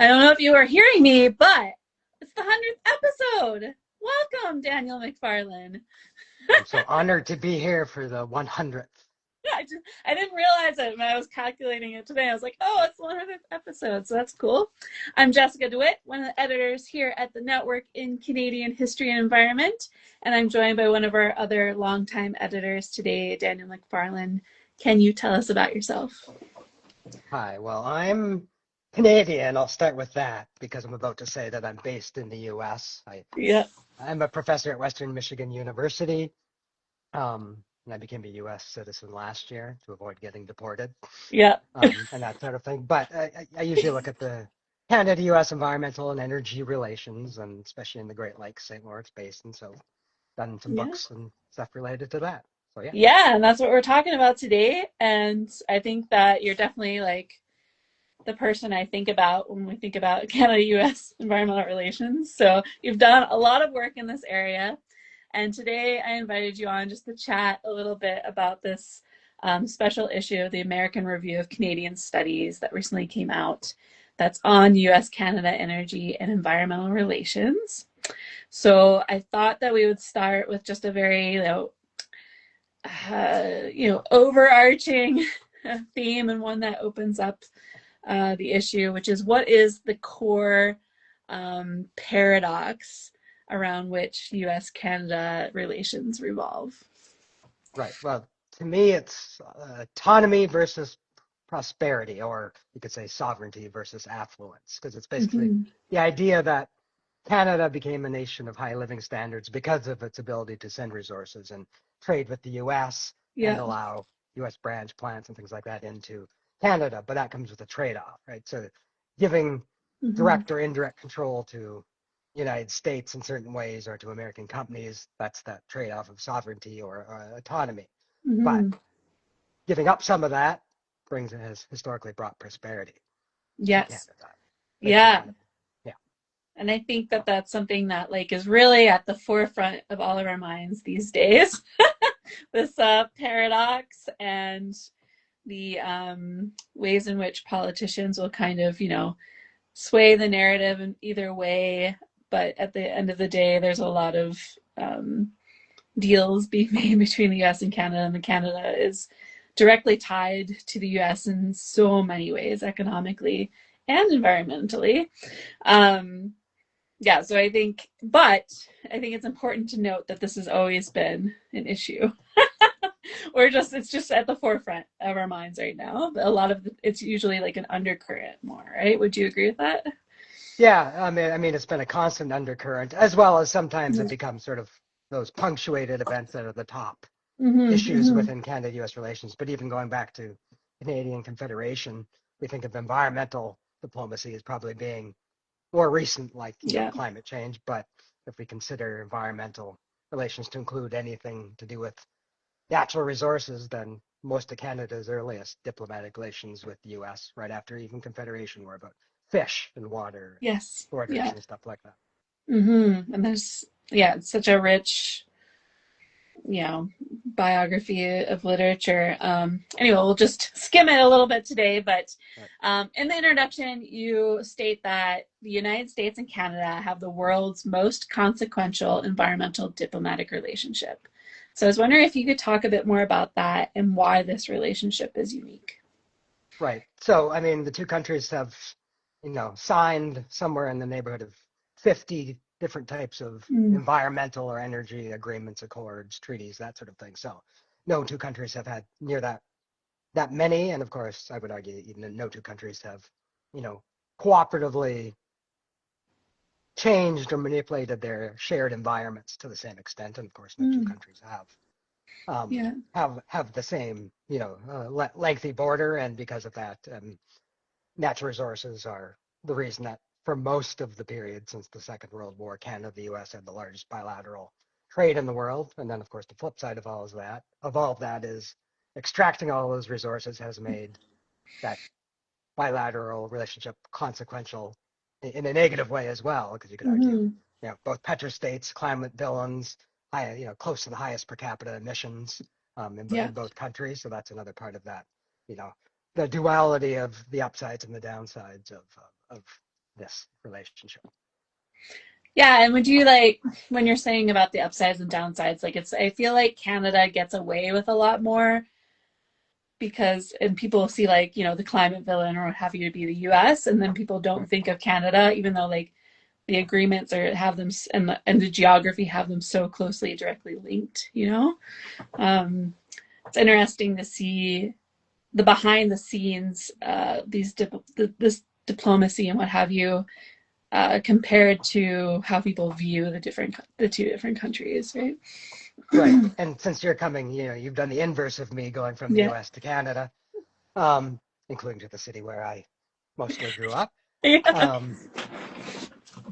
I don't know if you are hearing me, but it's the 100th episode. Welcome, Daniel Macfarlane. I'm so honored to be here for the 100th. I didn't realize it when I was calculating it today. I was like, oh, it's the 100th episode, so that's cool. I'm Jessica DeWitt, one of the editors here at the network in Canadian History and Environment, and I'm joined by one of our other longtime editors today, Daniel Macfarlane. Can you tell us about yourself? Hi, well, I'm Canadian. I'll start with that because I'm about to say that I'm based in the US. Yeah, I'm a professor at Western Michigan University, and I became a US citizen last year to avoid getting deported, yeah, and that sort of thing. But I usually look at the Canada-US environmental and energy relations, and especially in the Great Lakes, St. Lawrence Basin. So done some yeah. books and stuff related to that. So yeah. Yeah, and that's what we're talking about today. And I think that you're definitely like the person I think about when we think about Canada US environmental relations. So you've done a lot of work in this area. And today I invited you on just to chat a little bit about this special issue of the American Review of Canadian Studies that recently came out that's on US Canada energy and environmental relations. So I thought that we would start with just a very, overarching theme and one that opens up the issue, which is what is the core paradox around which US Canada relations revolve? Right. Well, to me, it's autonomy versus prosperity, or you could say sovereignty versus affluence, because it's basically Mm-hmm. the idea that Canada became a nation of high living standards because of its ability to send resources and trade with the US and Yeah. allow US branch plants and things like that into Canada. But that comes with a trade-off, right? So giving Mm-hmm. direct or indirect control to United States in certain ways or to American companies, that's that trade-off of sovereignty or autonomy. But Mm-hmm. giving up some of that has historically brought prosperity to Yes. Canada. Makes it Yeah. kind of, yeah. And I think that that's something that like is really at the forefront of all of our minds these days. This paradox and the ways in which politicians will kind of, sway the narrative in either way. But at the end of the day, there's a lot of um, deals being made between the US and Canada, and Canada is directly tied to the US in so many ways, economically and environmentally. Um, yeah, so I think it's important to note that this has always been an issue. It's just at the forefront of our minds right now. But a lot of it's usually like an undercurrent more, right? Would you agree with that? Yeah, I mean, it's been a constant undercurrent, as well as sometimes it becomes sort of those punctuated events that are the top Mm-hmm, issues mm-hmm. within Canada-U.S. relations. But even going back to Canadian Confederation, we think of environmental diplomacy as probably being more recent, like, Yeah. climate change. But if we consider environmental relations to include anything to do with natural resources, then most of Canada's earliest diplomatic relations with the U.S. right after even Confederation were about fish and water, Yes. borders Yeah. and stuff like that. Mm-hmm. And it's such a rich, you know, biography of literature. Anyway, we'll just skim it a little bit today. But Right. in the introduction, you state that the United States and Canada have the world's most consequential environmental diplomatic relationship. So I was wondering if you could talk a bit more about that and why this relationship is unique. Right. So, I mean, the two countries have, signed somewhere in the neighborhood of 50 different types of Mm. environmental or energy agreements, accords, treaties, that sort of thing. So, no two countries have had near that many, and of course, I would argue even no two countries have, you know, cooperatively changed or manipulated their shared environments to the same extent. And of course, no two Mm. countries um, Yeah. have the same, lengthy border, and because of that, natural resources are the reason that for most of the period since the Second World War, Canada and the U.S. had the largest bilateral trade in the world. And then, of course, the flip side of all of that is extracting all those resources has made that bilateral relationship consequential in a negative way as well, because you could argue, Mm-hmm. both petrostates, climate villains, close to the highest per capita emissions Yeah. in both countries. So that's another part of that, you know, the duality of the upsides and the downsides of this relationship. Yeah, and would you like when you're saying about the upsides and downsides, like it's I feel like Canada gets away with a lot more because and people see like, the climate villain or what have you to be the US and then people don't Right. think of Canada even though like the agreements are have them and the geography have them so closely directly linked. It's interesting to see the behind the scenes this diplomacy and what have you compared to how people view the two different countries, right? Right. And since you're coming, you've done the inverse of me going from the Yeah. US to Canada, um, including to the city where I mostly grew up. Yeah. Um,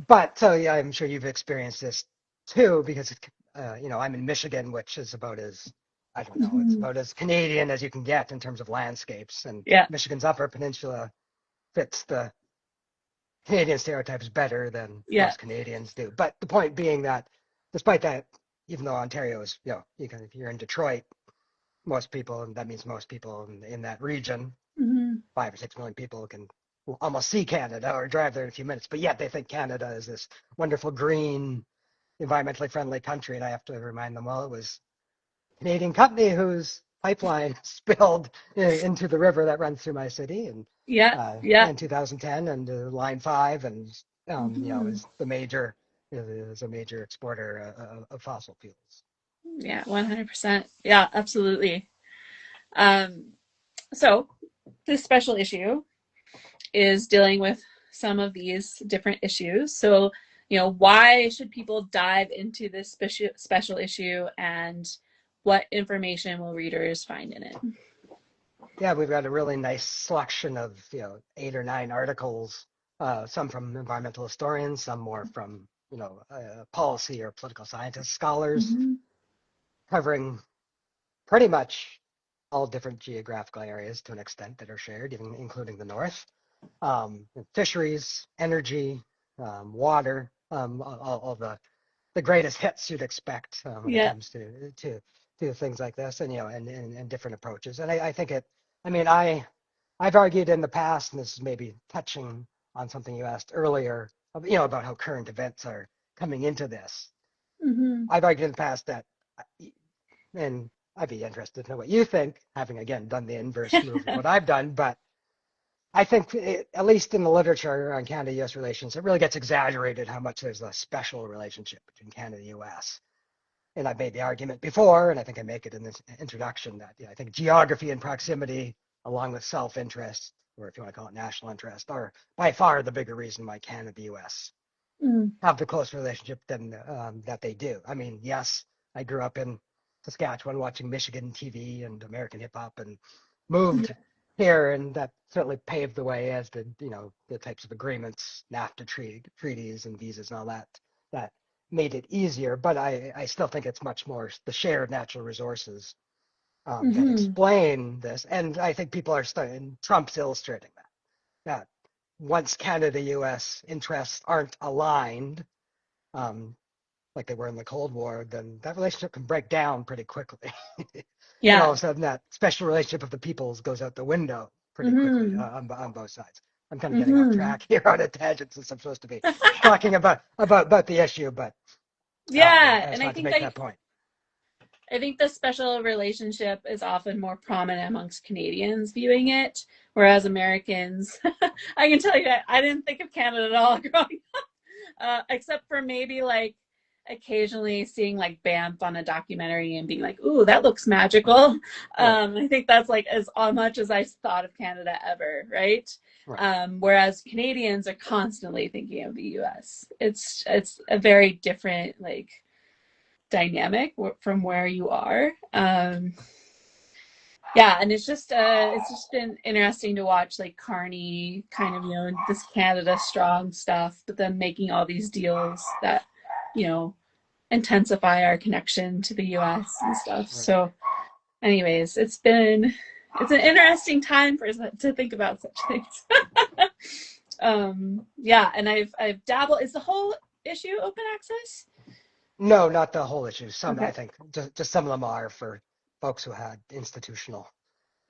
but so yeah, I'm sure you've experienced this too, because I'm in Michigan, which is about as I don't know, it's Mhm. about as Canadian as you can get in terms of landscapes. And Yeah. Michigan's Upper Peninsula fits the Canadian stereotypes better than Yeah. most Canadians do. But the point being that, despite that, even though Ontario is, if you're in Detroit, most people, and that means most people in that region, Hmm. 5 or 6 million people can almost see Canada or drive there in a few minutes, but yet they think Canada is this wonderful green, environmentally friendly country. And I have to remind them, well, it was a Canadian company whose pipeline spilled into the river that runs through my city and Yeah. Yeah. in 2010, and Line 5, and Hmm. is a major exporter of fossil fuels. Yeah. 100%. Yeah. Absolutely. Um, so this special issue is dealing with some of these different issues. So, why should people dive into this special issue and what information will readers find in it? Yeah, we've got a really nice selection of 8 or 9 articles, some from environmental historians, some more from policy or political scientist scholars, Mm-hmm. covering pretty much all different geographical areas to an extent that are shared, even including the north. Fisheries, energy, water, all the greatest hits you'd expect when it Yeah. comes to things like this, and different approaches. And I think it. I mean, I've argued in the past, and this is maybe touching on something you asked earlier, about how current events are coming into this. Mm-hmm. I've argued in the past that, and I'd be interested to know what you think, having again done the inverse move of what I've done, but I think, at least in the literature on Canada-U.S. relations, it really gets exaggerated how much there's a special relationship between Canada and the U.S. And I've made the argument before, and I think I make it in this introduction, that I think geography and proximity, along with self-interest, or if you want to call it national interest, are by far the bigger reason why Canada and the U.S. Mm. have the close relationship that they do. I mean, yes, I grew up in Saskatchewan watching Michigan TV and American hip hop, and moved Yeah. here, and that certainly paved the way, as did the types of agreements, NAFTA treaties, and visas and all that made it easier. But I still think it's much more the shared natural resources that Mm-hmm. explain this, and I think people are starting. Trump's illustrating that once Canada-U.S. interests aren't aligned, um, like they were in the Cold War, then that relationship can break down pretty quickly. And all Yeah. of a sudden, that special relationship of the peoples goes out the window pretty quickly Mm-hmm. on both sides. I'm kind of getting off Mm-hmm. track here on a tangent, since I'm supposed to be talking about the issue, but Yeah, I and just I wanted to think make like that point. I think the special relationship is often more prominent amongst Canadians viewing it, whereas Americans, I can tell you, I didn't think of Canada at all growing except for maybe like occasionally seeing like Banff on a documentary and being like, "Ooh, that looks Right, magical." right, I think that's like as much as I thought of Canada ever, right? right. Whereas Canadians are constantly thinking of the U.S. It's a very different like dynamic from where you are. Yeah, and it's just been interesting to watch like Carney kind of this Canada strong stuff, but then making all these deals that you know intensify our connection to the U.S. and stuff. Right. So, anyways, it's an interesting time for to think about such things. Yeah, and I've dabbled. Is the whole issue open access? No, not the whole issue. Some, I Okay. think, just some of them are for folks who had institutional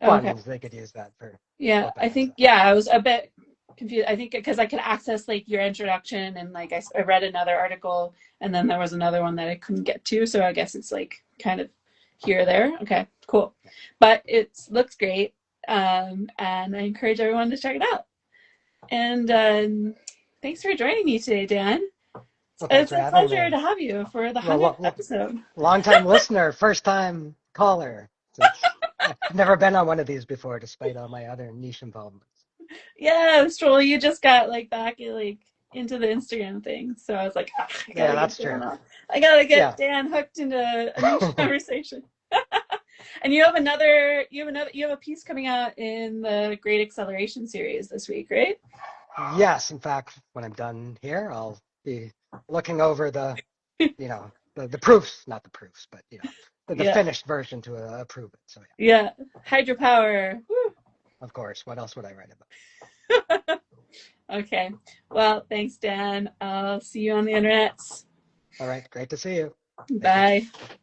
Okay. funds. They could use that for Yeah, open I think access. yeah, I was a bit. confused. I think because I could access like your introduction and like I read another article and then there was another one that I couldn't get to. So I guess it's like kind of here or there. Okay, cool. But it looks great. And I encourage everyone to check it out. And thanks for joining me today, Dan. Well, thanks It's for a having pleasure me. to have you for the Well, 100th episode. long time listener, first time caller. I've never been on one of these before, despite all my other niche involvements. Yeah, Stroll, you just got like back like into the Instagram thing. So I was like, "Ah, I Yeah, gotta get that's Dan true. on. I gotta get Yeah. Dan hooked into a niche conversation. And you have you have a piece coming out in the Great Acceleration series this week, right? Yes, in fact, when I'm done here, I'll be looking over the proofs, not the proofs, but the Yeah, finished version to approve it. So yeah, yeah. Hydropower. Woo. of course. What else would I write about? Okay. Well, thanks, Dan. I'll see you on the internet. All right, great to see you. Take care. Bye.